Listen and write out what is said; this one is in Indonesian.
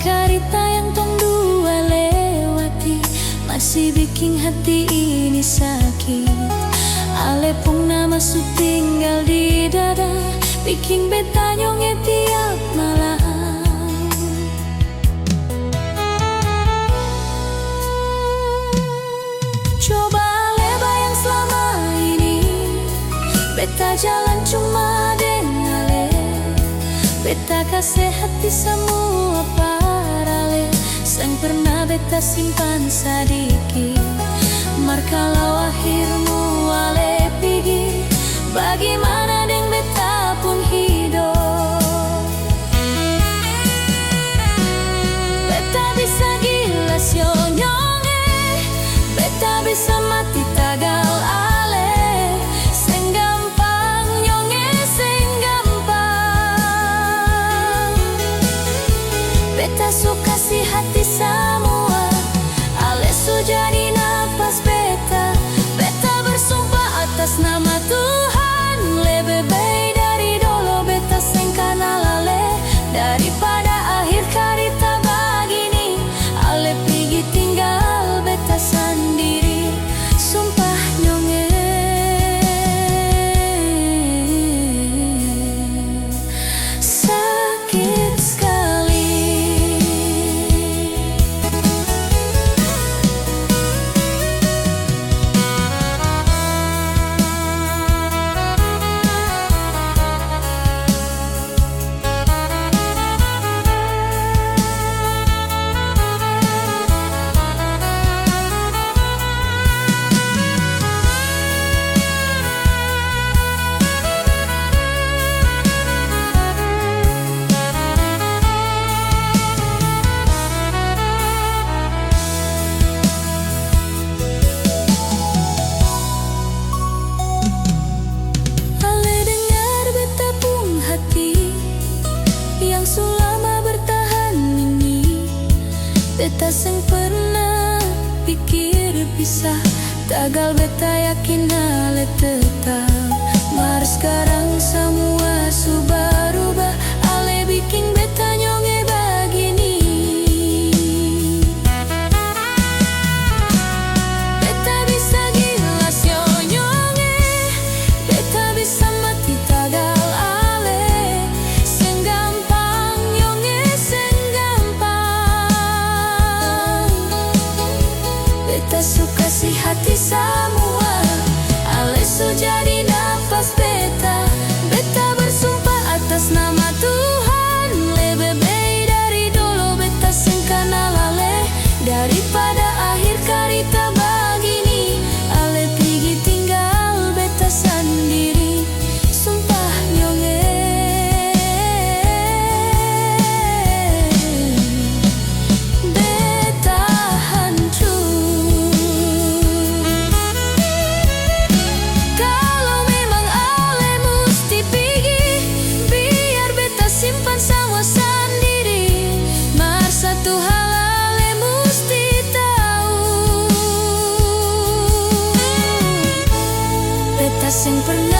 karita yang tong dua lewati masih bikin hati ini sakit. Ale pun nama su tinggal di dada, bikin beta nyonge tiap malam. Coba ale bayang selama ini beta jalan cuma dengan ale. Beta kasih hati semua parale, sang pernah beta simpan sedikit. Mar kalau akhirmu ale pergi, bagaimana deng beta pun hidup. Beta bisa gila sio nyonge, beta bisa mati tagal ale. Seng gampang nyonge, seng gampang. Beta suka si hati semua, ale su jadi napas beta. Beta bersumpah atas nama Tuhan, lebih baik dari dulu beta seng kenal ale. Daripada akhir karita begini, ale pergi tinggal beta sendiri. Sumpah nyonge, sakit sekali. Beta seng pernah pikir pisah, tagal beta yakin ale tetap. Mar sekarang semua su berubah, ale bikin beta nyonge begini. Beta bisa gila sio nyonge, beta bisa mati tagal ale. Seng gampang nyonge, seng gampang. Beta suka si hati semua, ale su jadi nafas beta. Beta bersumpah atas nama Tuhan, lebih baik dari dulu beta seng kenal ale. Daripada akhir karita begini, ale pergi tinggal beta sendiri. Sumpah nyonge, beta hancur. Kalau memang ale mesti pergi, biar beta simpan semua sendiri. Mar satu hal ale mesti tahu, beta seng pernah